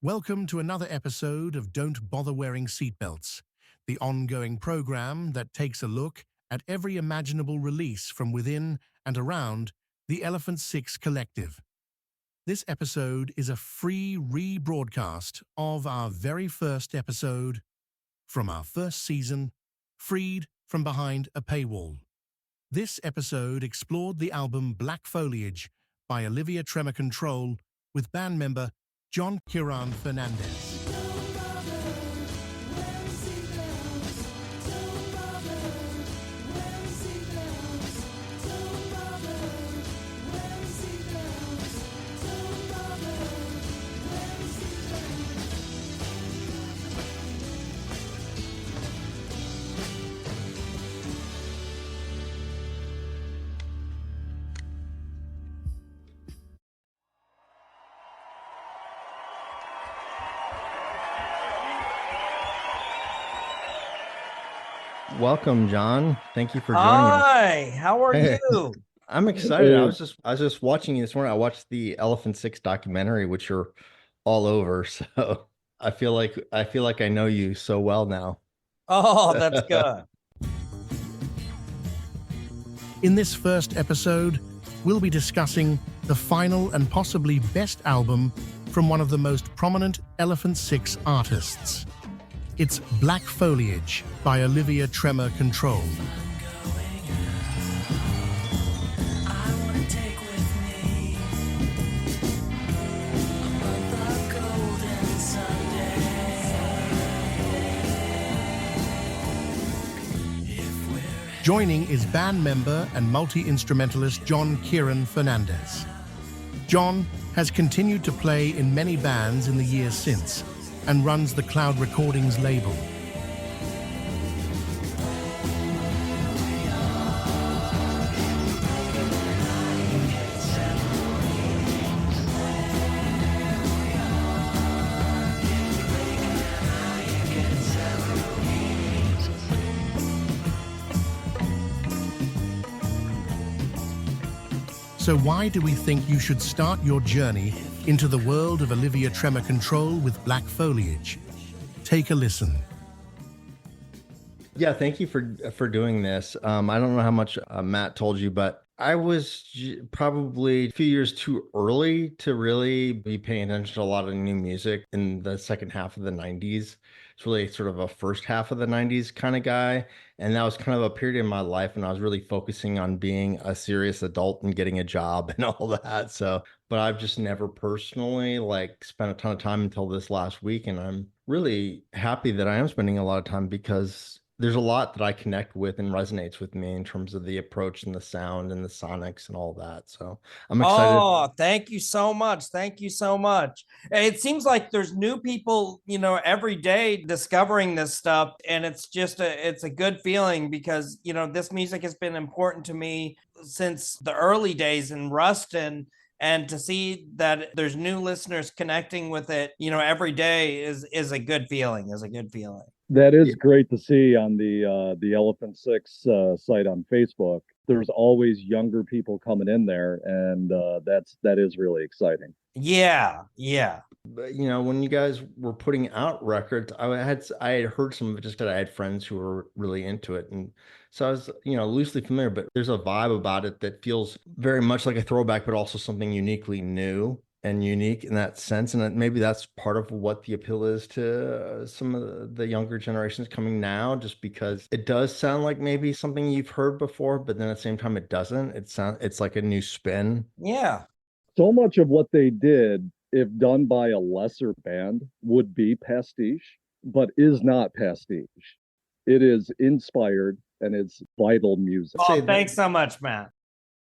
Welcome to another episode of Don't Bother Wearing Seatbelts, the ongoing program that takes a look at every imaginable release from within and around the Elephant Six Collective. This episode is a free rebroadcast of our very first episode from our first season, freed from behind a paywall. This episode explored the album Black Foliage by Olivia Tremor Control with band member John Kiran Fernandes. Welcome, John. Thank you for joining us. Hi, how are you? I'm excited. I was just watching you this morning. I watched the Elephant Six documentary, which you're all over. So I feel like I know you so well now. Oh, that's good. In this first episode, we'll be discussing the final and possibly best album from one of the most prominent Elephant Six artists. It's Black Foliage by Olivia Tremor Control. Joining is band member and multi-instrumentalist John Kiran Fernandes. John has continued to play in many bands in the years since, and runs the Cloud Recordings label. So why do we think you should start your journey into the world of Olivia Tremor Control with Black Foliage? Take a listen. Yeah, thank you for doing this. I don't know how much Matt told you, but I was probably a few years too early to really be paying attention to a lot of new music in the second half of the 90s. It's really sort of a first half of the 90s kind of guy. And that was kind of a period in my life when I was really focusing on being a serious adult and getting a job and all that. So, but I've just never personally spent a ton of time until this last week. And I'm really happy that I am spending a lot of time because there's a lot that I connect with and resonates with me in terms of the approach and the sound and the sonics and all that. So I'm excited. Oh, thank you so much. Thank you so much. It seems like there's new people, every day discovering this stuff. And it's a good feeling because, this music has been important to me since the early days in Ruston. And to see that there's new listeners connecting with it, every day is a good feeling, That is great to see on the Elephant Six site on Facebook. There's always younger people coming in there, and that is really exciting. Yeah. But when you guys were putting out records, I had heard some of it just because I had friends who were really into it, and so I was loosely familiar. But there's a vibe about it that feels very much like a throwback, but also something uniquely new and unique in that sense. And maybe that's part of what the appeal is to some of the younger generations coming now, just because it does sound like maybe something you've heard before, but then at the same time it doesn't. It's like a new spin. Yeah. So much of what they did, if done by a lesser band, would be pastiche, but is not pastiche. It is inspired and it's vital music. Oh, thanks so much, Matt.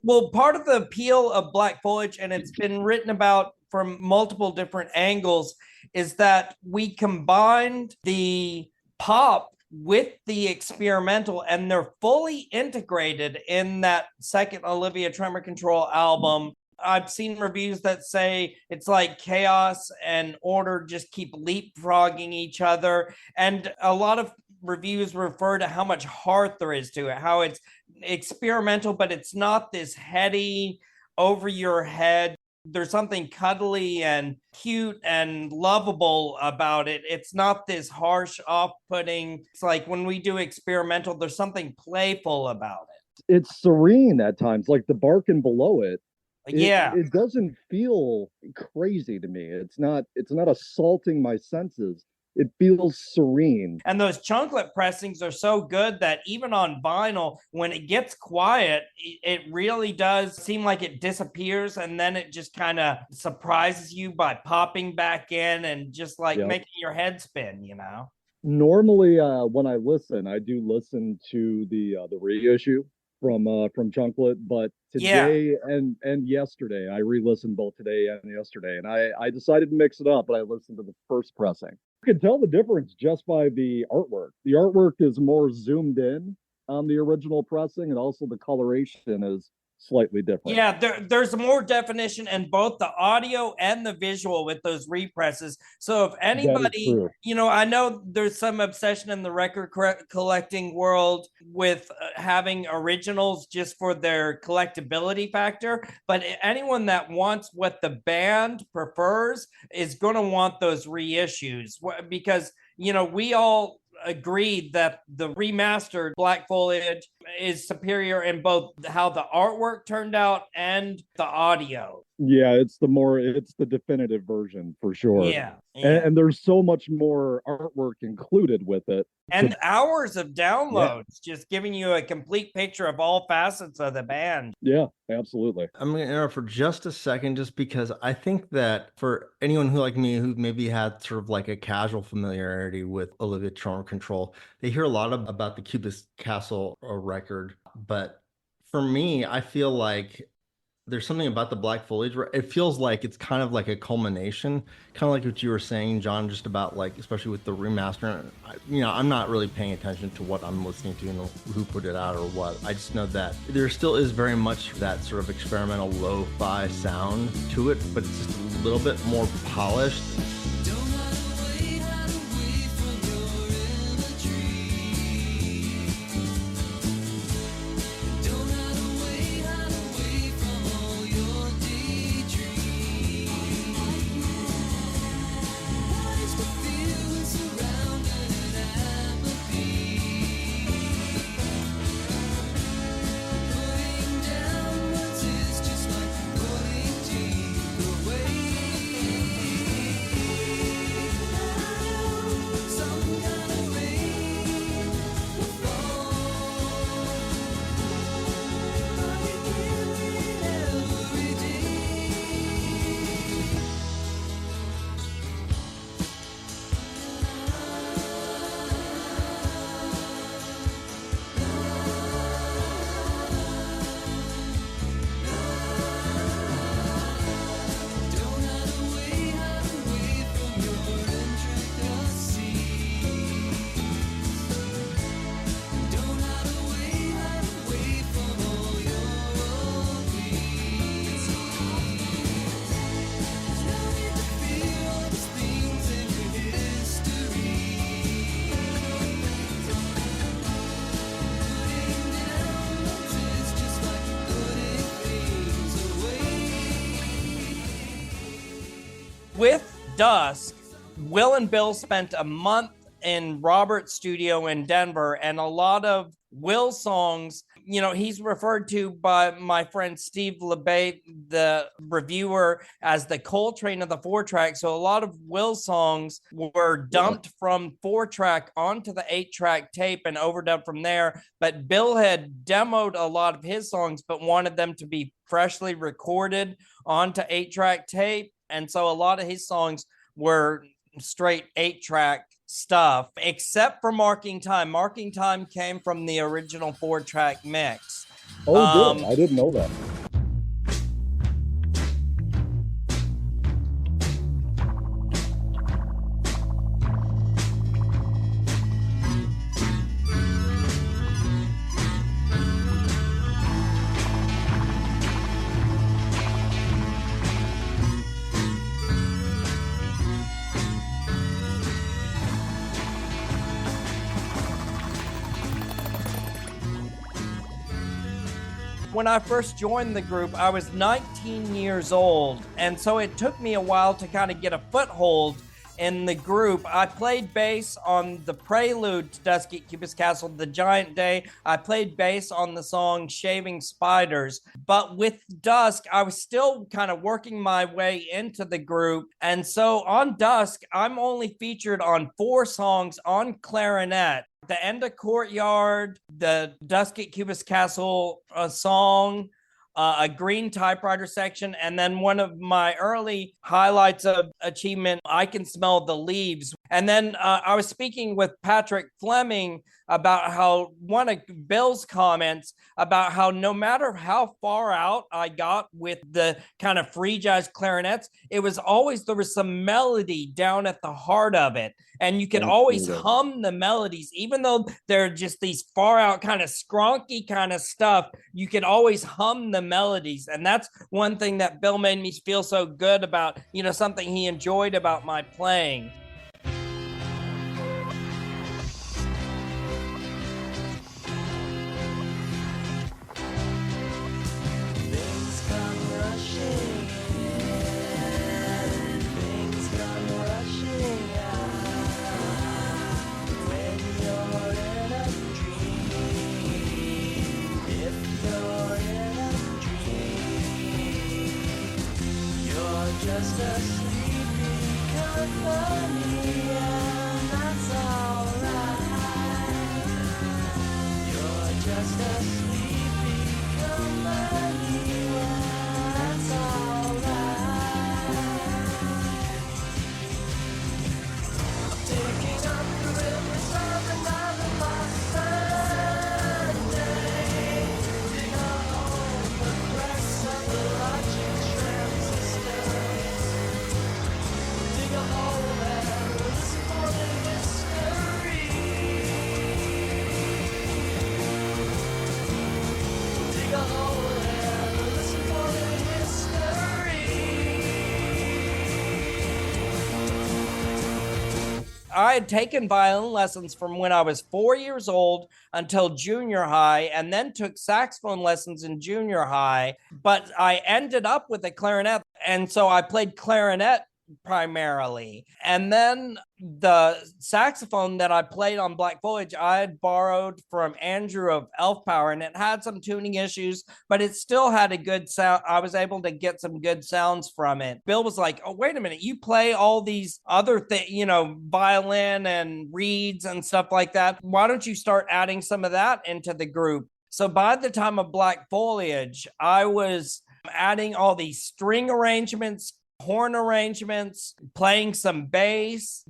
Well, part of the appeal of Black Foliage, and it's been written about from multiple different angles, is that we combined the pop with the experimental, and they're fully integrated in that second Olivia Tremor Control album. I've seen reviews that say it's like chaos and order just keep leapfrogging each other. And a lot of reviews refer to how much heart there is to it, how it's experimental, but it's not this heady, over your head There's something cuddly and cute and lovable about it. It's not this harsh, off-putting. It's like when we do experimental, there's something playful about it. It's serene at times, like the barking below it. Yeah. It doesn't feel crazy to me. It's not assaulting my senses. It feels serene. And those chunklet pressings are so good that even on vinyl, when it gets quiet, it really does seem like it disappears, and then it just kind of surprises you by popping back in and just like making your head spin, you know? Normally, when I listen, I do listen to the reissue from Chunklet, but today and yesterday, I re-listened both today and yesterday, and I decided to mix it up, but I listened to the first pressing. You can tell the difference just by the artwork. The artwork is more zoomed in on the original pressing, and also the coloration is slightly different. Yeah, there's more definition in both the audio and the visual with those represses. So if anybody, you know, I know there's some obsession in the record collecting world with having originals just for their collectability factor, but anyone that wants what the band prefers is going to want those reissues, because, you know, we all agreed that the remastered Black Foliage is superior in both how the artwork turned out and the audio. Yeah, it's the definitive version for sure. Yeah. And there's so much more artwork included with it. And hours of downloads, just giving you a complete picture of all facets of the band. Yeah, absolutely. I'm going to interrupt for just a second, just because I think that for anyone who, like me, who maybe had sort of like a casual familiarity with Olivia Tremor Control, they hear a lot about the Cubist Castle record. But for me, I feel like there's something about the Black Foliage where it feels like it's kind of like a culmination, kind of like what you were saying, John, just about like, especially with the remaster. You know, I'm not really paying attention to what I'm listening to and who put it out or what. I just know that there still is very much that sort of experimental lo-fi sound to it, but it's just a little bit more polished. With Dusk, Will and Bill spent a month in Robert's studio in Denver, and a lot of Will songs, you know, he's referred to by my friend Steve LeBate, the reviewer, as the Coltrane of the 4-track. So a lot of Will songs were dumped from 4-track onto the 8-track tape and overdubbed from there. But Bill had demoed a lot of his songs, but wanted them to be freshly recorded onto 8-track tape. And so a lot of his songs were straight 8-track stuff, except for Marking Time. Marking Time came from the original 4-track mix. Oh, good. I didn't know that. When I first joined the group, I was 19 years old, and so it took me a while to kind of get a foothold in the group. I played bass on the prelude to Dusky at Cupid's Castle, The Giant Day. I played bass on the song Shaving Spiders. But with Dusk, I was still kind of working my way into the group. And so on Dusk, I'm only featured on 4 songs on clarinet. The End of Courtyard, the Dusk at Cupid's Castle song, a green typewriter section, and then one of my early highlights of achievement, I Can Smell the Leaves. And then I was speaking with Patrick Fleming about how one of Bill's comments about how no matter how far out I got with the kind of free jazz clarinets, it was always, there was some melody down at the heart of it. And you could always hum the melodies, even though they're just these far out kind of skronky kind of stuff, you could always hum the melodies. And that's one thing that Bill made me feel so good about, you know, something he enjoyed about my playing. Just a sleepy company, and that's alright. You're just a sleepy company, and that's alright. I'm taking up the rivers of the Nile last Sunday. Dig a hole in the cracks of the logic transistor. Dig a hole and listen for the history. Dig a hole and listen for the history. I had taken violin lessons from when I was 4 years old until junior high, and then took saxophone lessons in junior high, but I ended up with a clarinet, and so I played clarinet primarily. And then the saxophone that I played on Black Foliage, I had borrowed from Andrew of Elf Power, and it had some tuning issues, but it still had a good sound. I was able to get some good sounds from it. Bill was like, oh, wait a minute, you play all these other things, you know, violin and reeds and stuff like that. Why don't you start adding some of that into the group? So by the time of Black Foliage, I was adding all these string arrangements, horn arrangements, playing some bass.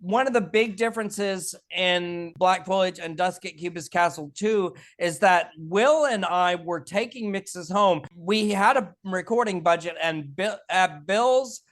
One of the big differences in Black Foliage and Dusk at Cupid's Castle 2 is that Will and I were taking mixes home. We had a recording budget, and at Bill's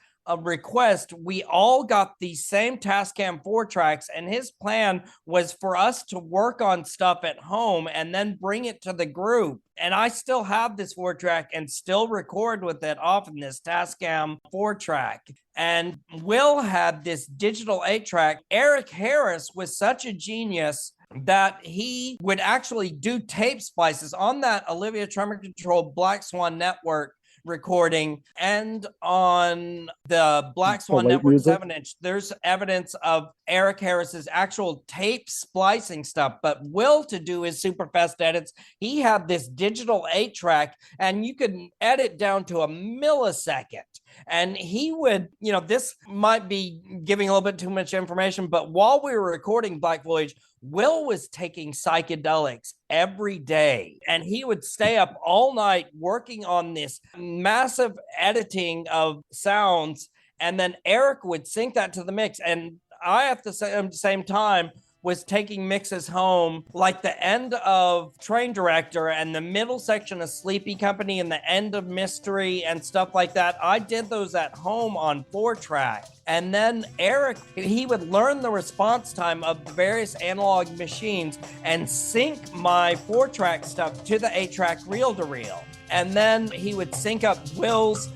request, we all got the same Tascam 4 tracks, and his plan was for us to work on stuff at home and then bring it to the group. And I still have this 4-track and still record with it off in this Tascam 4-track. And Will had this digital 8-track. Eric Harris was such a genius that he would actually do tape splices on that Olivia Tremor Control Black Swan Network recording, and on the Black Swan Network 7-inch, there's evidence of Eric Harris's actual tape splicing stuff. But Will, to do his super fast edits, he had this digital 8-track, and you could edit down to a millisecond. And he would, you know, this might be giving a little bit too much information, but while we were recording Black Foliage, Will was taking psychedelics every day, and he would stay up all night working on this massive editing of sounds, and then Eric would sync that to the mix. And I, at the same time, was taking mixes home, like the end of Train Director and the middle section of Sleepy Company and the end of Mystery and stuff like that. I did those at home on 4-track. And then Eric, he would learn the response time of the various analog machines and sync my 4-track stuff to the 8-track reel-to-reel. and then he would sync up Will's,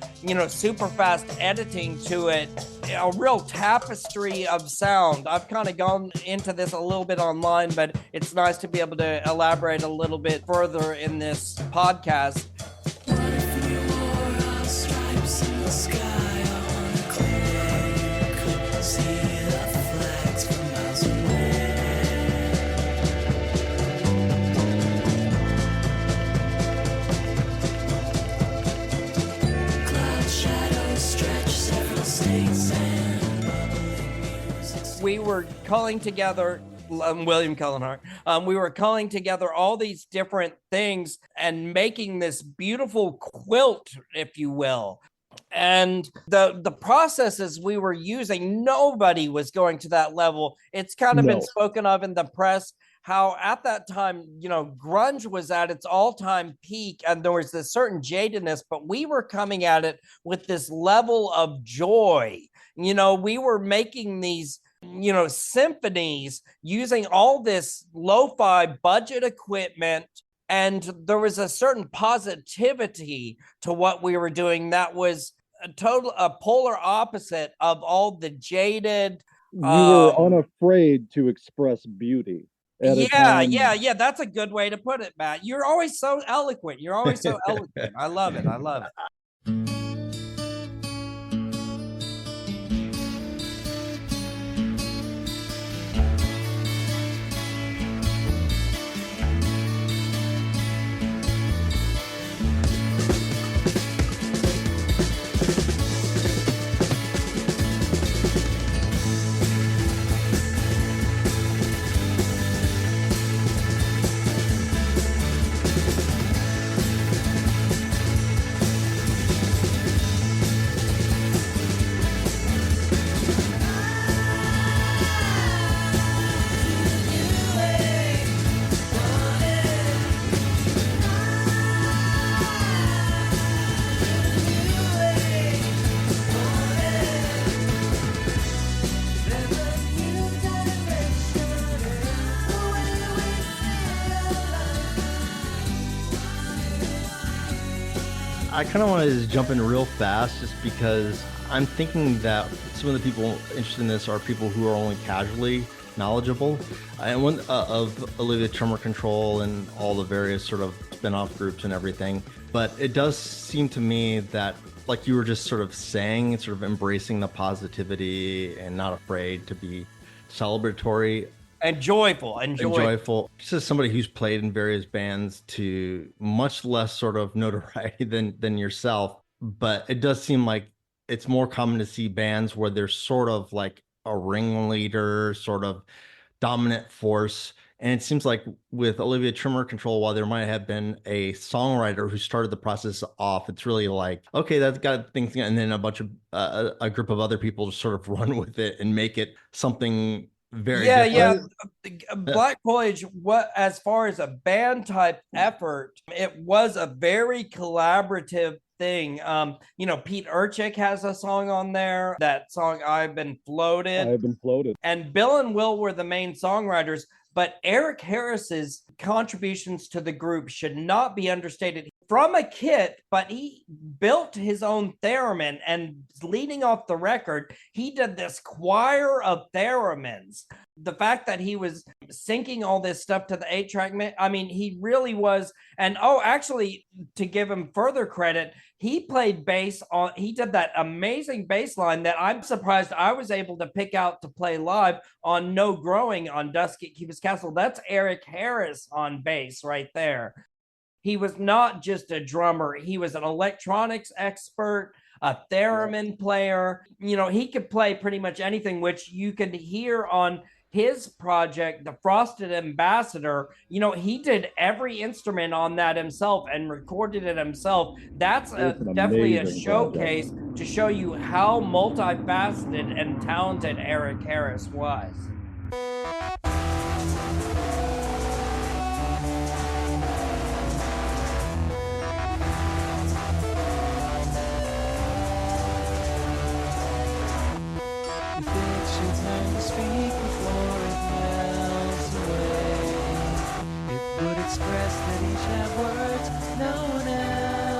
super fast editing to it. A real tapestry of sound. I've kind of gone into this a little bit online, but it's nice to be able to elaborate a little bit further in this podcast. What if we wore our stripes in the sky on a clear day? Could see the flags from miles away. Cloud shadows stretch several states and bubbling music. We were culling together, William Cullenhart, we were culling together all these different things and making this beautiful quilt, if you will. And the processes we were using, nobody was going to that level. It's kind of been No. spoken of in the press, how at that time, grunge was at its all-time peak and there was this certain jadedness, but we were coming at it with this level of joy. We were making these symphonies using all this lo-fi budget equipment, and there was a certain positivity to what we were doing that was a polar opposite of all the jaded. We were unafraid to express beauty. At a time. Yeah, that's a good way to put it, Matt. You're always so eloquent. I love it. I kind of wanted to jump in real fast just because I'm thinking that some of the people interested in this are people who are only casually knowledgeable. And one of Olivia Tremor Control and all the various sort of spin-off groups and everything. But it does seem to me that, like you were just sort of saying, sort of embracing the positivity and not afraid to be celebratory. And joyful. Just as somebody who's played in various bands to much less sort of notoriety than yourself, but it does seem like it's more common to see bands where there's sort of like a ringleader, sort of dominant force. And it seems like with Olivia Tremor Control, while there might have been a songwriter who started the process off, it's really like, okay, that's got things, and then a bunch of a group of other people just sort of run with it and make it something very different. Black Foliage, as far as a band type effort, it was a very collaborative thing. Pete Urchik has a song on there, that song I've Been Floated, and Bill and Will were the main songwriters, but Eric Harris's contributions to the group should not be understated. From a kit, but he built his own theremin, and leading off the record, he did this choir of theremins. The fact that he was syncing all this stuff to the 8-track, I mean, he really was. And actually, to give him further credit, he played bass he did that amazing bass line that I'm surprised I was able to pick out to play live on No Growing on Dusk at Cubist Castle. That's Eric Harris on bass right there. He was not just a drummer. He was an electronics expert, a theremin player. He could play pretty much anything, which you can hear on his project, The Frosted Ambassador. He did every instrument on that himself and recorded it himself. That's definitely a showcase to show you how multifaceted and talented Eric Harris was. Express that each have words known as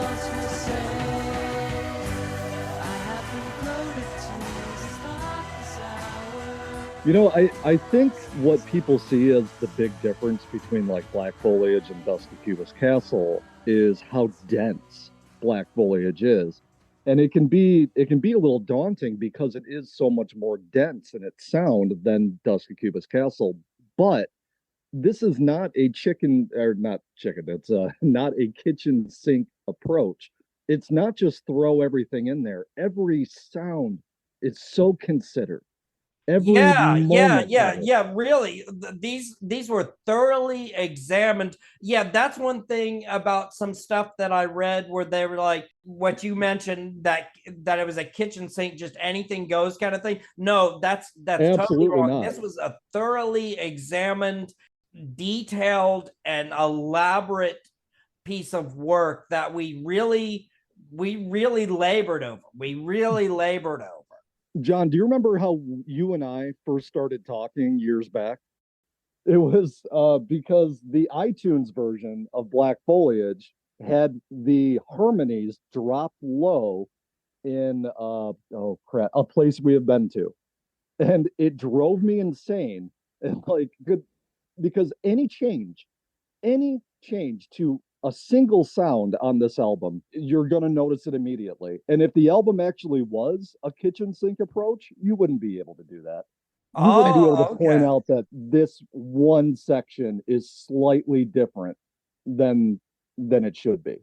You know, I think what people see as the big difference between like Black Foliage and Dusky Cubist Castle is how dense Black Foliage is. And it can be a little daunting because it is so much more dense in its sound than Dusky Cubist Castle. But this is not a chicken or not chicken, it's not a kitchen sink approach. It's not just throw everything in there. Every sound is so considered. Every moment of it. Really, these were thoroughly examined. Yeah, that's one thing about some stuff that I read where they were like what you mentioned, that it was a kitchen sink, just anything goes kind of thing. No, that's totally Absolutely wrong. not. This was a thoroughly examined, detailed, and elaborate piece of work that we really labored over. We really labored over. John, do you remember how you and I first started talking years back? It was because the iTunes version of Black Foliage had the harmonies dropped low in oh crap, a place we have been to. And it drove me insane. And like good because any change to a single sound on this album, you're going to notice it immediately. And if the album actually was a kitchen sink approach, you wouldn't be able to do that. You wouldn't be able to point out that this one section is slightly different than it should be.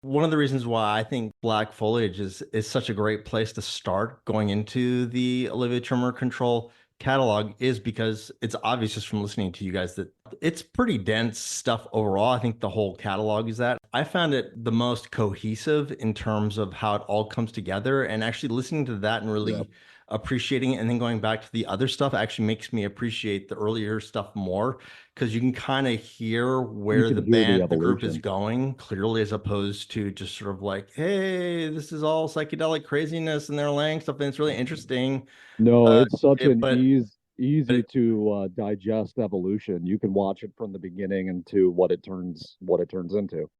One of the reasons why I think Black Foliage is such a great place to start going into the Olivia Tremor Control catalog is because it's obvious just from listening to you guys that it's pretty dense stuff overall. I think the whole catalog is that. I found it the most cohesive in terms of how it all comes together, and actually listening to that and really appreciating it and then going back to the other stuff actually makes me appreciate the earlier stuff more, because you can kind of hear where the group is going clearly, as opposed to just sort of like, hey, this is all psychedelic craziness and they're laying stuff, and it's really interesting. No, it's such an easy to digest evolution. You can watch it from the beginning into what it turns into.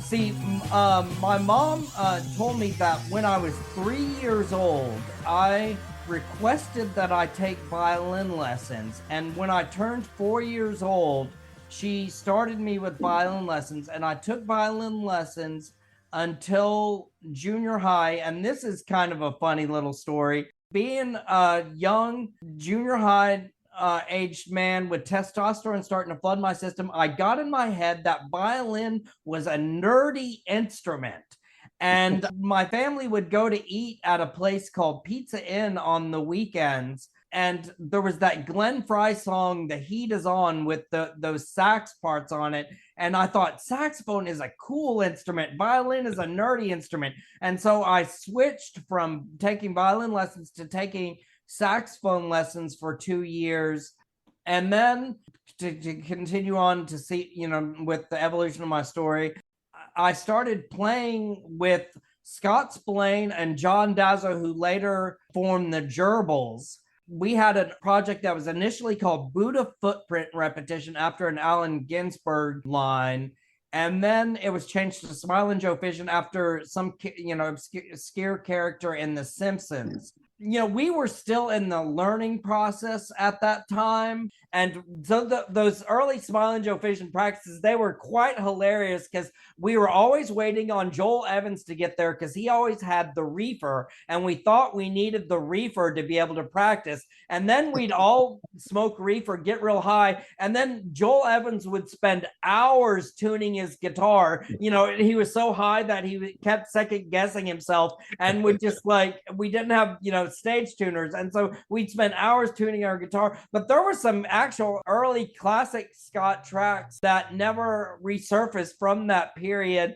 See, my mom told me that when I was 3 years old, I requested that I take violin lessons. And when I turned 4 years old, she started me with violin lessons, and I took violin lessons until junior high. And this is kind of a funny little story. Being a young junior high aged man with testosterone starting to flood my system, I got in my head that violin was a nerdy instrument. And my family would go to eat at a place called Pizza Inn on the weekends. And there was that Glenn Frey song, The Heat Is On, with those sax parts on it. And I thought saxophone is a cool instrument. Violin is a nerdy instrument. And so I switched from taking violin lessons to taking saxophone lessons for 2 years. And then to continue on to see, with the evolution of my story, I started playing with Scott Spillane and John Dazzo, who later formed the Gerbils. We had a project that was initially called Buddha Footprint Repetition after an Allen Ginsberg line. And then it was changed to Smilin' Joe Fission after some, obscure character in The Simpsons. We were still in the learning process at that time. And so those early Smilin' Joe Fission practices, they were quite hilarious because we were always waiting on Joel Evans to get there because he always had the reefer. And we thought we needed the reefer to be able to practice. And then we'd all smoke reefer, get real high. And then Joel Evans would spend hours tuning his guitar. He was so high that he kept second guessing himself and would just we didn't have, stage tuners. And so we'd spend hours tuning our guitar. But there were some actual early classic Scott tracks that never resurfaced from that period.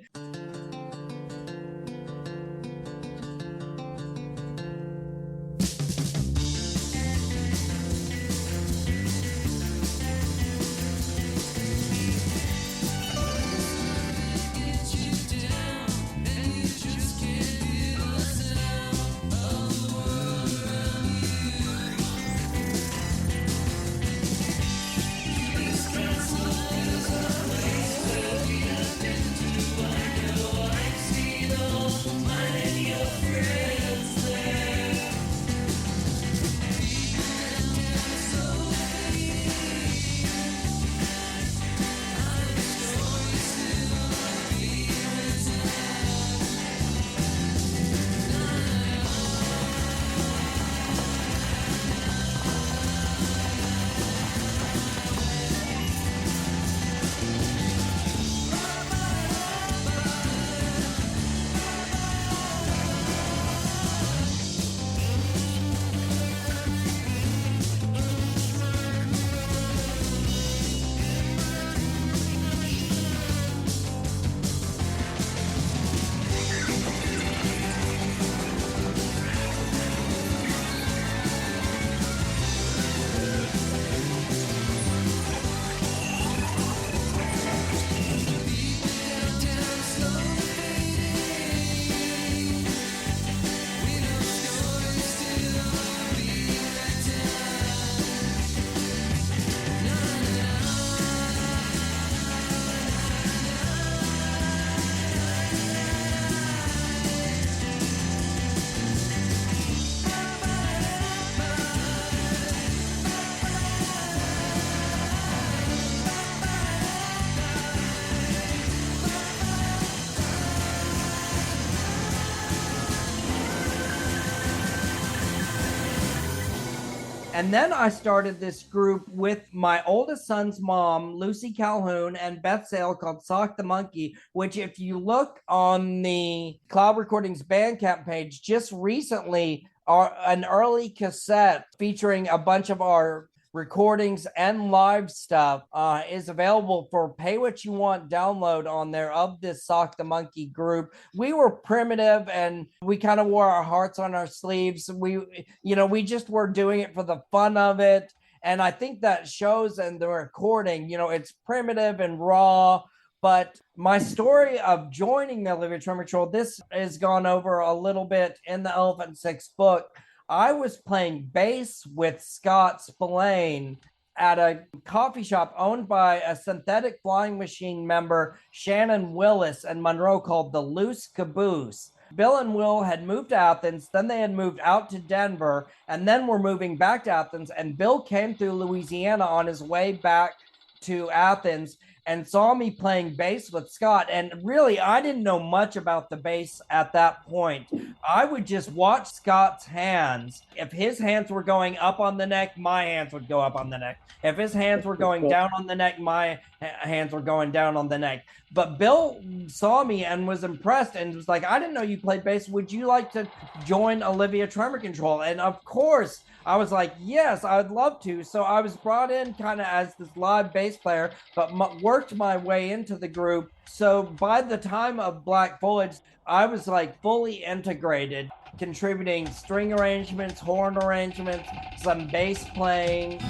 And then I started this group with my oldest son's mom, Lucy Calhoun, and Beth Sale called Sock the Monkey, which if you look on the Cloud Recordings Bandcamp page, just recently, an early cassette featuring a bunch of our recordings and live stuff is available for pay what you want download on there of this Sock the Monkey group. We were primitive and we kind of wore our hearts on our sleeves. We just were doing it for the fun of it. And I think that shows in the recording, it's primitive and raw. But my story of joining the Olivia Tremor Control, this has gone over a little bit in the Elephant Six book. I was playing bass with Scott Spillane at a coffee shop owned by a Synthetic Flying Machine member, Shannon Willis in Monroe, called the Loose Caboose. Bill and Will had moved to Athens, then they had moved out to Denver, and then were moving back to Athens. And Bill came through Louisiana on his way back to Athens and saw me playing bass with Scott. And really, I didn't know much about the bass at that point. I would just watch Scott's hands. If his hands were going up on the neck, my hands would go up on the neck. If his hands were going down on the neck, my hands were going down on the neck. But Bill saw me and was impressed and was like, I didn't know you played bass. Would you like to join Olivia Tremor Control? And of course, I was like, yes, I'd love to. So I was brought in kind of as this live bass player, but worked my way into the group. So by the time of Black Foliage, I was like fully integrated, contributing string arrangements, horn arrangements, some bass playing.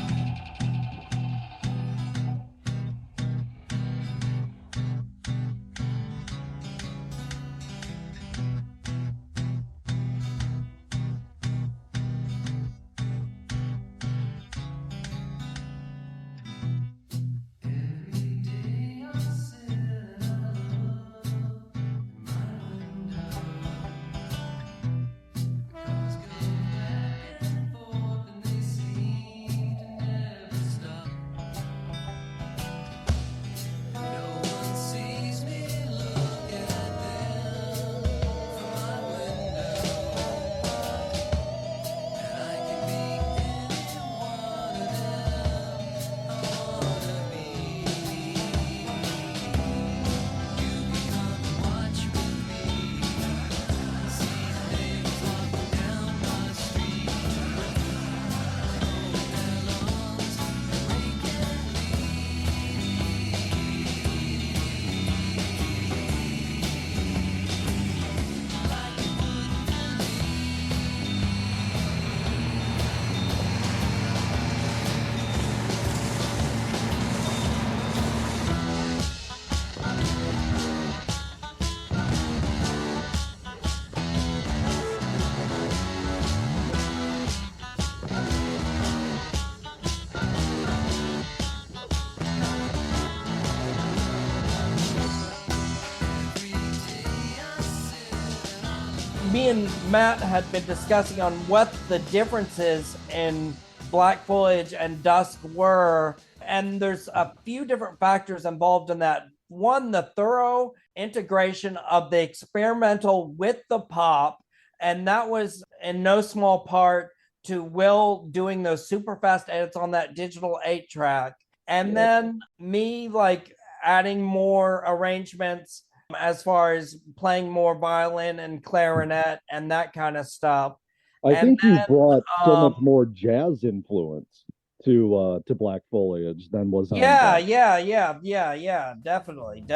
Me and Matt had been discussing on what the differences in Black Foliage and Dusk were, and there's a few different factors involved in that. One, the thorough integration of the experimental with the pop, and that was in no small part to Will doing those super fast edits on that digital 8-track. And then me like adding more arrangements as far as playing more violin and clarinet and that kind of stuff. I think you brought so much more jazz influence to Black Foliage than was on yeah, that. definitely.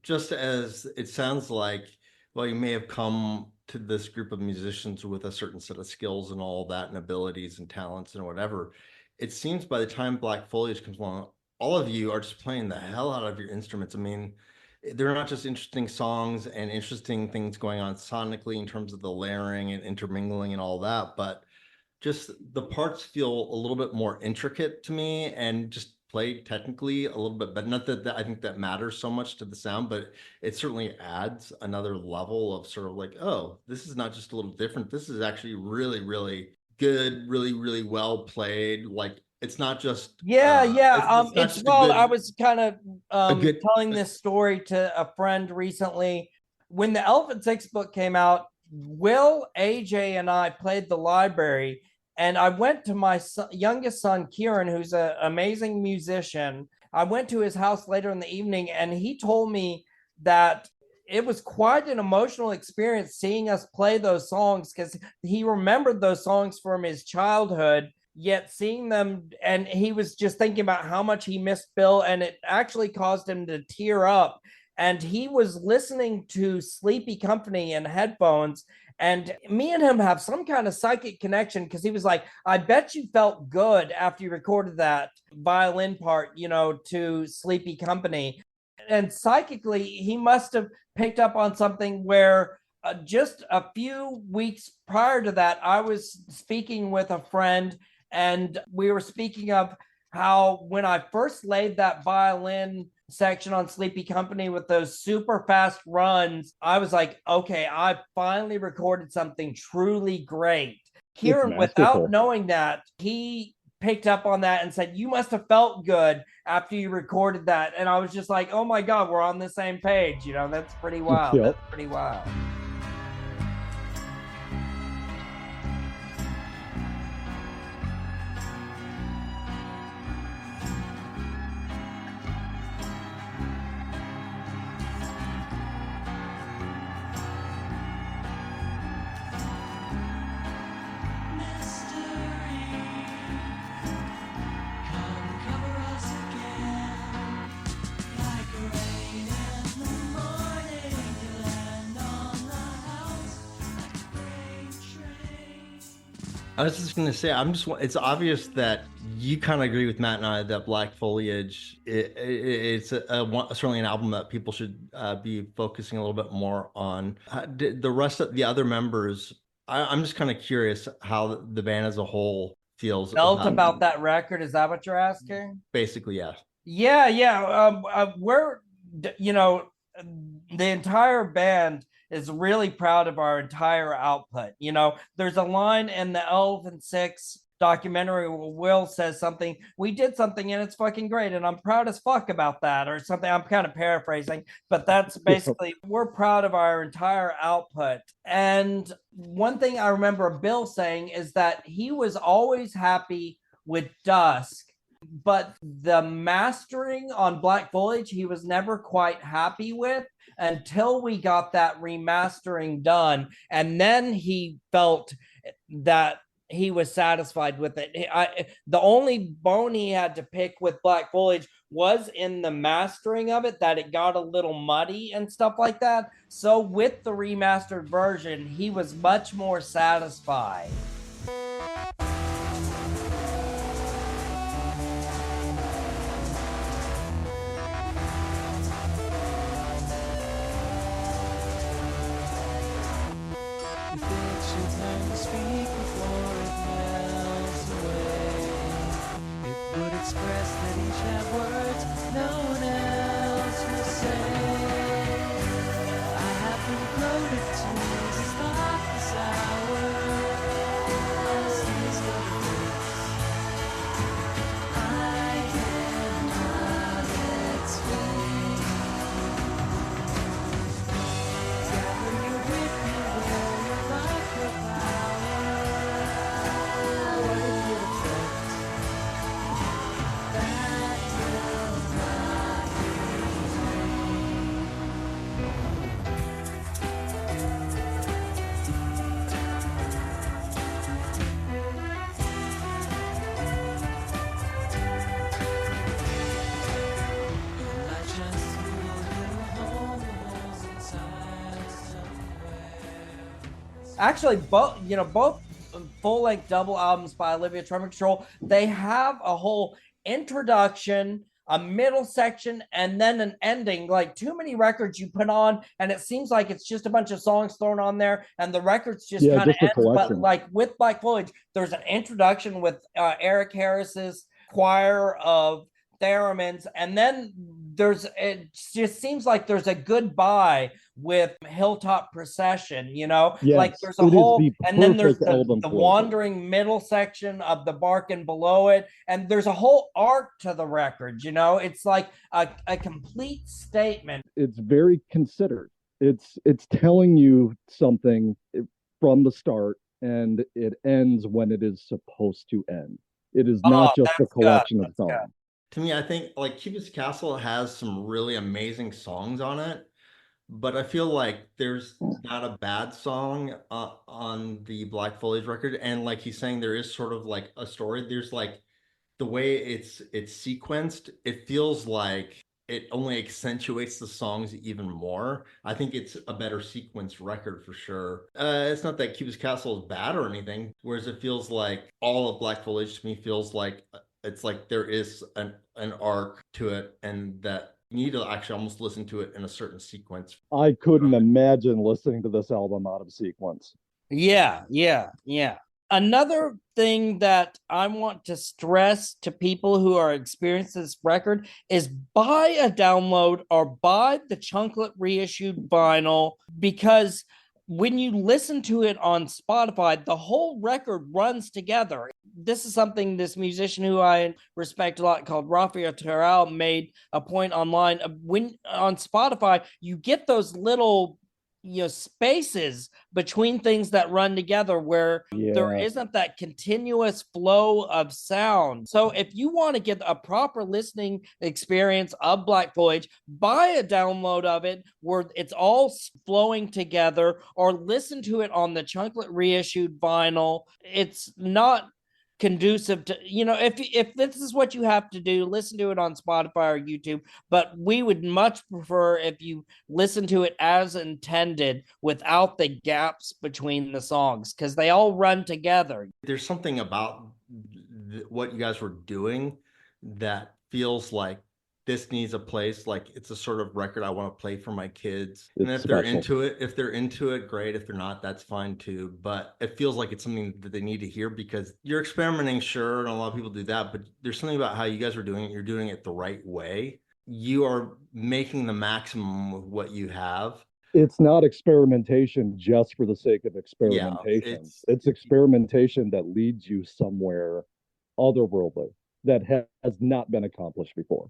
just as it sounds like, well, you may have come to this group of musicians with a certain set of skills and all that and abilities and talents and whatever. It seems by the time Black Foliage comes along, all of you are just playing the hell out of your instruments. I mean, they're not just interesting songs and interesting things going on sonically in terms of the layering and intermingling and all that, but just the parts feel a little bit more intricate to me and just played technically a little bit, but not that I think that matters so much to the sound, but it certainly adds another level of sort of like, oh, this is not just a little different. This is actually really, really good, really, really well played. Like, it's not just I was kind of telling good- this story to a friend recently. When the Elephant Six book came out, Will, AJ, and I played the library, and I went to my youngest son, Kiran, who's an amazing musician. I went to his house later in the evening, and he told me that it was quite an emotional experience seeing us play those songs, because he remembered those songs from his childhood, yet seeing them, and he was just thinking about how much he missed Bill, and it actually caused him to tear up. And he was listening to Sleepy Company in headphones, and me and him have some kind of psychic connection, because he was like, I bet you felt good after you recorded that violin part, to Sleepy Company. And psychically, he must have picked up on something where just a few weeks prior to that, I was speaking with a friend, and we were speaking of how when I first laid that violin section on Sleepy Company with those super fast runs, I was like, okay, I finally recorded something truly great. Kiran, without knowing that, he picked up on that and said, you must have felt good after you recorded that. And I was just like, oh my God, we're on the same page. That's pretty wild. Yep. That's pretty wild. I was just going to say, it's obvious that you kind of agree with Matt and I that Black Foliage, it's certainly an album that people should be focusing a little bit more on. The rest of the other members, I'm just kind of curious how the band as a whole feels. Felt about that record? Is that what you're asking? Basically, yeah. We're, the entire band is really proud of our entire output. There's a line in the Elephant Six documentary where Will says something, we did something and it's fucking great and I'm proud as fuck about that, or something. I'm kind of paraphrasing, but that's basically, we're proud of our entire output. And one thing I remember Bill saying is that he was always happy with Dusk, but the mastering on Black Foliage he was never quite happy with until we got that remastering done, and then he felt that he was satisfied with it. The only bone he had to pick with Black Foliage was in the mastering of it, that it got a little muddy and stuff like that. So with the remastered version, he was much more satisfied. Express that each have words no one else will say. I have been floated to stop this hour. I cannot explain. Gather you with me where your life your power. What if you reflect? That will Actually, both full-length double albums by Olivia Tremor Control, they have a whole introduction, a middle section, and then an ending. Like, too many records you put on, and it seems like it's just a bunch of songs thrown on there, and the records just kind of ends. But like with Black Foliage, there's an introduction with Eric Harris's choir of theremins, and then it just seems like there's a goodbye with Hilltop Procession, like there's a whole, and then there's the wandering middle section of the Barking Below It, and there's a whole arc to the record. It's like a complete statement. It's very considered. It's telling you something from the start, and it ends when it is supposed to end. It is not just a collection of songs. Good. To me, I think like Cupid's Castle has some really amazing songs on it, but I feel like there's not a bad song on the Black Foliage record. And like he's saying, there is sort of like a story. There's like the way it's sequenced, it feels like it only accentuates the songs even more. I think it's a better sequenced record for sure. It's not that Cupid's Castle is bad or anything, whereas it feels like all of Black Foliage to me feels like it's like there is an arc to it, and that you need to actually almost listen to it in a certain sequence. I couldn't imagine listening to this album out of sequence. Yeah. Another thing that I want to stress to people who are experiencing this record is buy a download or buy the chunklet reissued vinyl, because when you listen to it on Spotify, the whole record runs together. This is something this musician who I respect a lot called Rafael Terrell made a point online. When on Spotify, you get those little spaces between things that run together where there isn't that continuous flow of sound. So if you want to get a proper listening experience of Black Foliage, buy a download of it where it's all flowing together, or listen to it on the chunklet reissued vinyl. It's not conducive to, if this is what you have to do, listen to it on Spotify or YouTube, but we would much prefer if you listen to it as intended without the gaps between the songs, because they all run together. There's something about what you guys were doing that feels like this needs a place. Like it's a sort of record I want to play for my kids. And if they're into it, great. If they're not, that's fine too. But it feels like it's something that they need to hear, because you're experimenting, sure, and a lot of people do that, but there's something about how you guys are doing it. You're doing it the right way. You are making the maximum with what you have. It's not experimentation just for the sake of experimentation. Yeah, it's experimentation that leads you somewhere otherworldly that has not been accomplished before.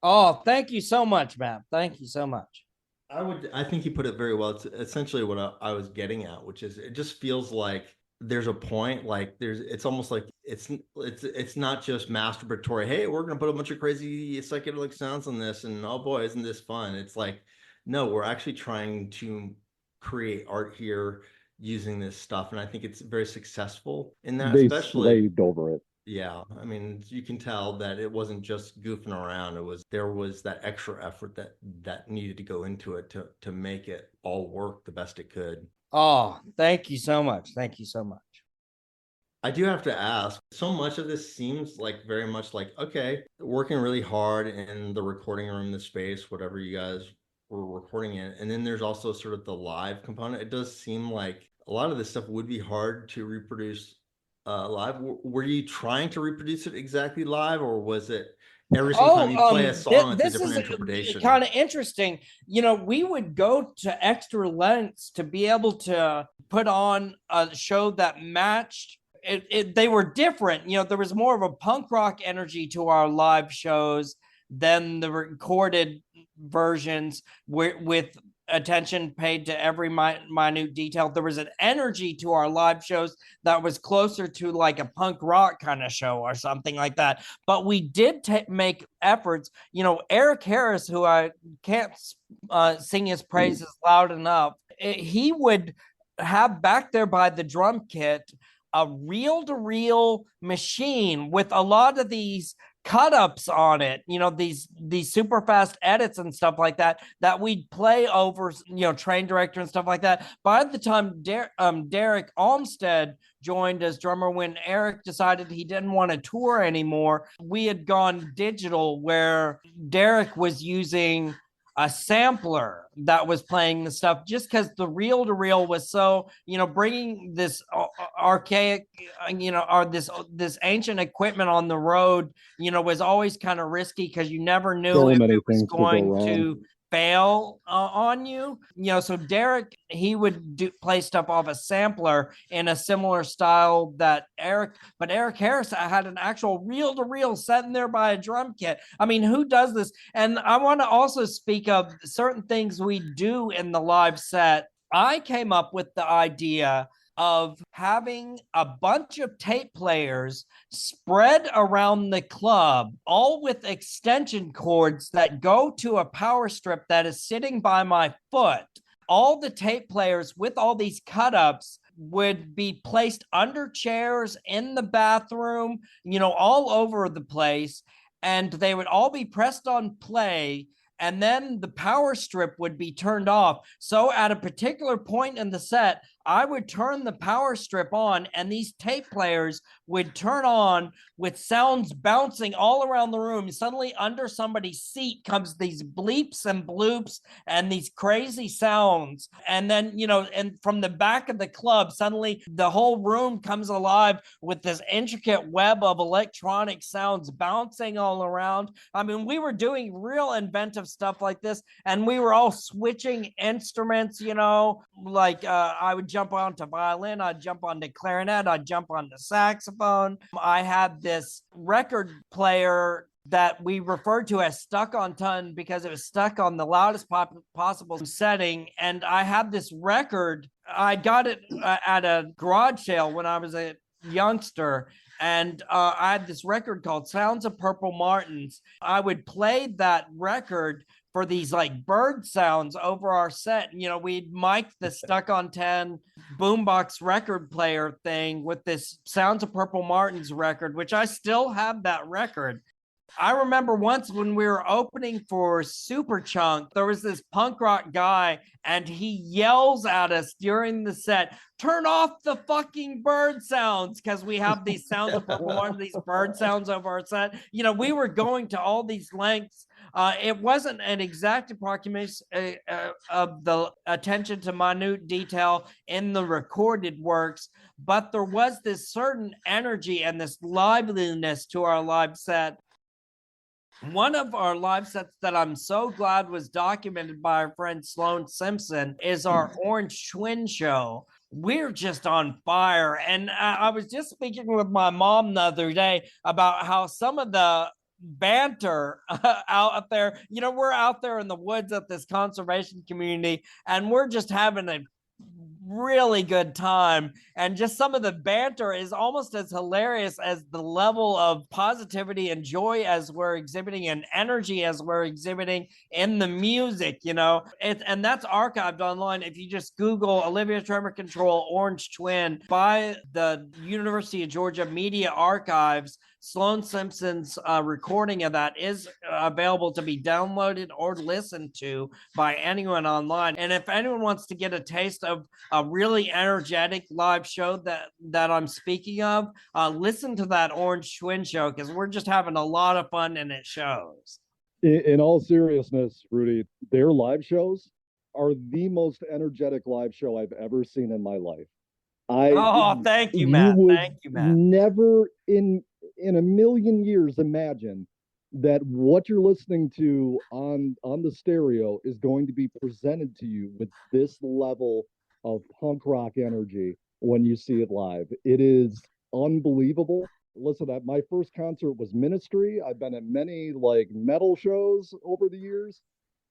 Oh, thank you so much, Matt. Thank you so much. I think you put it very well. It's essentially what I was getting at, which is it just feels like there's a point, like it's almost like it's not just masturbatory. Hey, we're going to put a bunch of crazy psychedelic sounds on this, and oh boy, isn't this fun? It's like, no, we're actually trying to create art here using this stuff. And I think it's very successful in that. They slaved over it. Yeah, I mean, you can tell that it wasn't just goofing around. There was that extra effort that needed to go into it to make it all work the best it could. Oh, thank you so much. Thank you so much. I do have to ask, so much of this seems like very much like, okay, working really hard in the recording room, the space, whatever you guys were recording in. And then there's also sort of the live component. It does seem like a lot of this stuff would be hard to reproduce live. Were you trying to reproduce it exactly live, or was it every single time you play a song, it's a different interpretation? Kind of interesting. We would go to extra lengths to be able to put on a show that matched. They were different. There was more of a punk rock energy to our live shows than the recorded versions with attention paid to every minute detail. There was an energy to our live shows that was closer to like a punk rock kind of show or something like that. But we did make efforts. Eric Harris, who I can't sing his praises loud enough, he would have back there by the drum kit a reel-to-reel machine with a lot of these cut-ups on it, these super fast edits and stuff like that we'd play over, Train Director and stuff like that. By the time Derek Olmsted joined as drummer, when Eric decided he didn't want to tour anymore, we had gone digital, where Derek was using a sampler that was playing the stuff, just because the reel-to-reel was so, bringing this archaic, or this ancient equipment on the road, was always kind of risky, because you never knew So if many it was things could go going wrong. to fail on you. So Derek, he would play stuff off a sampler in a similar style that Eric Harris had an actual reel-to-reel sitting there by a drum kit. I mean, who does this? And I want to also speak of certain things we do in the live set. I came up with the idea of having a bunch of tape players spread around the club, all with extension cords that go to a power strip that is sitting by my foot. All the tape players with all these cut-ups would be placed under chairs in the bathroom, all over the place, and they would all be pressed on play, and then the power strip would be turned off. So at a particular point in the set, I would turn the power strip on, and these tape players would turn on with sounds bouncing all around the room. Suddenly under somebody's seat comes these bleeps and bloops and these crazy sounds. And then, and from the back of the club, suddenly the whole room comes alive with this intricate web of electronic sounds bouncing all around. I mean, we were doing real inventive stuff like this, and we were all switching instruments, like I would jump onto violin, I'd jump onto clarinet, I'd jump onto saxophone. I had this record player that we referred to as stuck on ton, because it was stuck on the loudest possible setting. And I had this record, I got it at a garage sale when I was a youngster, and I had this record called Sounds of Purple Martins. I would play that record for these like bird sounds over our set. We'd mic the stuck on 10 boombox record player thing with this Sounds of Purple Martins record, which I still have that record. I remember once when we were opening for Superchunk, there was this punk rock guy, and he yells at us during the set, "Turn off the fucking bird sounds," because we have these sounds of these bird sounds over our set. We were going to all these lengths. It wasn't an exact approximation of the attention to minute detail in the recorded works, but there was this certain energy and this liveliness to our live set. One of our live sets that I'm so glad was documented by our friend Sloan Simpson is our Orange Twin show. We're just on fire. And I was just speaking with my mom the other day about how some of the banter out there, we're out there in the woods at this conservation community, and we're just having a really good time, and just some of the banter is almost as hilarious as the level of positivity and joy as we're exhibiting, and energy as we're exhibiting in the music. And that's archived online. If you just Google Olivia Tremor Control Orange Twin by the University of Georgia Media Archives, Sloan Simpson's recording of that is available to be downloaded or listened to by anyone online. And if anyone wants to get a taste of a really energetic live show that I'm speaking of, listen to that Orange Twin show, because we're just having a lot of fun, and it shows. In all seriousness, Rudy, their live shows are the most energetic live show I've ever seen in my life. Thank you, Matt. Thank you, Matt. Never in a million years imagine that what you're listening to on the stereo is going to be presented to you with this level of punk rock energy when you see it live. It is unbelievable. Listen, my first concert was Ministry. I've been at many like metal shows over the years.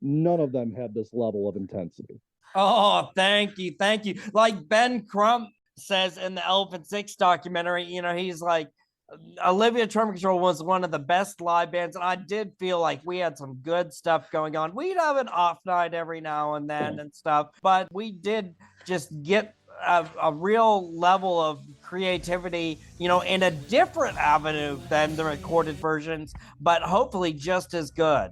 None of them had this level of intensity. Oh, thank you. Thank you. Like Ben Crump says in the Elephant Six documentary, he's like, Olivia Tremor Control was one of the best live bands, and I did feel like we had some good stuff going on. We'd have an off night every now and then and stuff, but we did just get a real level of creativity, in a different avenue than the recorded versions, but hopefully just as good.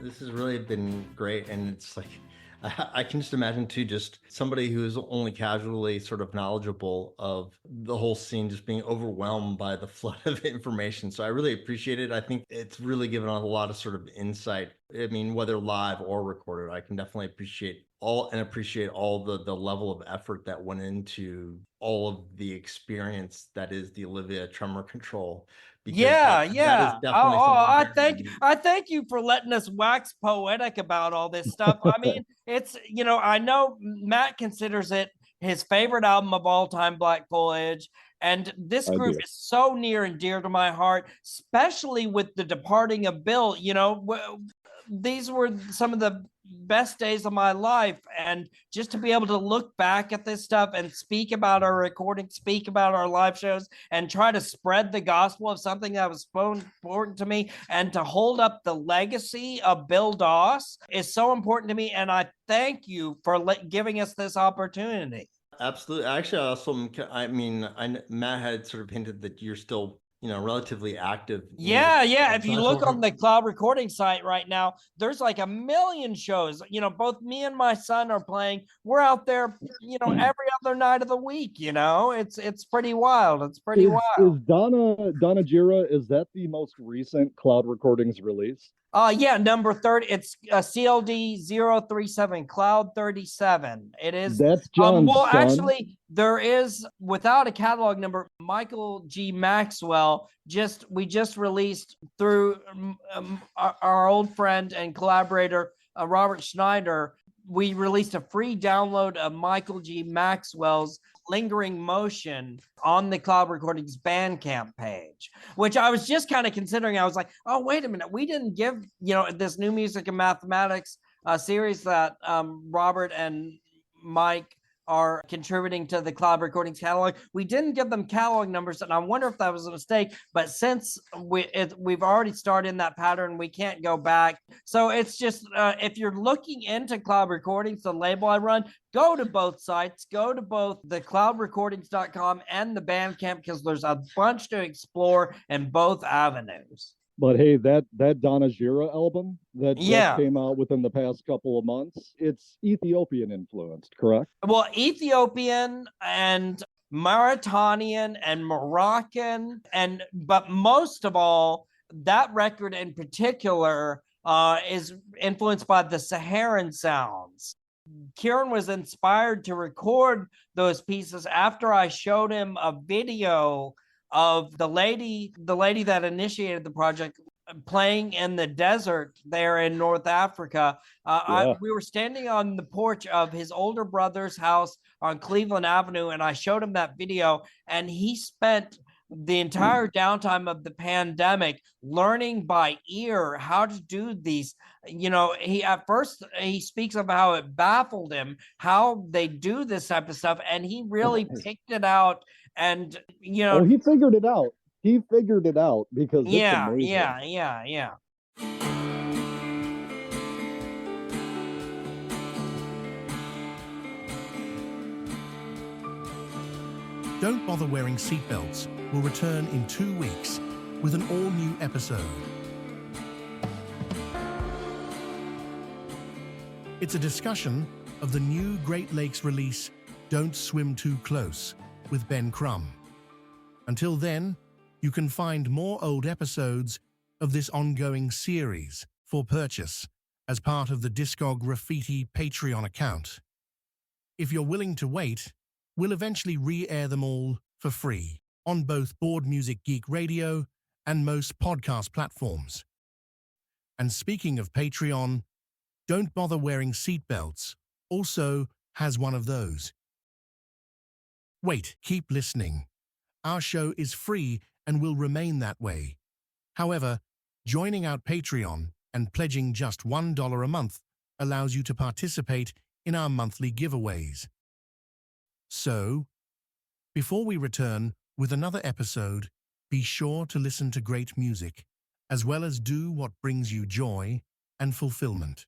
This has really been great, and it's like I can just imagine too, just somebody who's only casually sort of knowledgeable of the whole scene, just being overwhelmed by the flood of information. So I really appreciate it. I think it's really given a lot of sort of insight. I mean, whether live or recorded, I can definitely appreciate all the level of effort that went into all of the experience that is the Olivia Tremor Control. Because that is definitely something I thank you for letting us wax poetic about all this stuff. I mean, it's, I know Matt considers it his favorite album of all time, Black Foliage. And this group is so near and dear to my heart, especially with the departing of Bill. These were some of the best days of my life, and just to be able to look back at this stuff and speak about our recordings, speak about our live shows, and try to spread the gospel of something that was so important to me, and to hold up the legacy of Bill Doss is so important to me. And I thank you for giving us this opportunity. Absolutely. Actually, Matt had sort of hinted that you're still relatively active. Yeah. If you look on the cloud recording site right now, there's like 1 million shows. Both me and my son are playing. We're out there, every other night of the week. It's pretty wild. It's pretty wild. Is Donna Gira, is that the most recent cloud recordings release? Yeah, number 30. It's CLD 037, Cloud 37. It is. That's John's son. Actually, there is, without a catalog number, Michael G. Maxwell. We just released through our old friend and collaborator Robert Schneider. We released a free download of Michael G. Maxwell's Lingering Motion on the Cloud Recordings Bandcamp page, which I was just kind of considering. I was like, oh, wait a minute. We didn't give, this New Music and Mathematics series that Robert and Mike are contributing to the Cloud Recordings catalog. We didn't give them catalog numbers, and I wonder if that was a mistake. But since we've already started in that pattern, we can't go back. So it's just, if you're looking into Cloud Recordings, the label I run, go to both sites. Go to both the cloudrecordings.com and the Bandcamp, because there's a bunch to explore in both avenues. But hey, that Donna Gira album that just came out within the past couple of months, it's Ethiopian influenced, correct? Well, Ethiopian and Mauritanian and Moroccan, but most of all, that record in particular is influenced by the Saharan sounds. Kiran was inspired to record those pieces after I showed him a video of the lady that initiated the project playing in the desert there in North Africa. We were standing on the porch of his older brother's house on Cleveland Avenue, and I showed him that video, and he spent the entire downtime of the pandemic learning by ear how to do these. At first he speaks of how it baffled him how they do this type of stuff, and he really picked it out. And he figured it out. He figured it out because it's amazing. Yeah. Don't Bother Wearing Seatbelts will return in 2 weeks with an all-new episode. It's a discussion of the new Great Lakes release, Don't Swim Too Close, with Ben Crumb. Until then, you can find more old episodes of this ongoing series for purchase as part of the Discog Graffiti Patreon account. If you're willing to wait, we'll eventually re-air them all for free on both Bored Music Geek Radio and most podcast platforms. And speaking of Patreon, Don't Bother Wearing Seatbelts also has one of those. Wait, keep listening. Our show is free and will remain that way. However, joining our Patreon and pledging just $1 a month allows you to participate in our monthly giveaways. So, before we return with another episode, be sure to listen to great music, as well as do what brings you joy and fulfillment.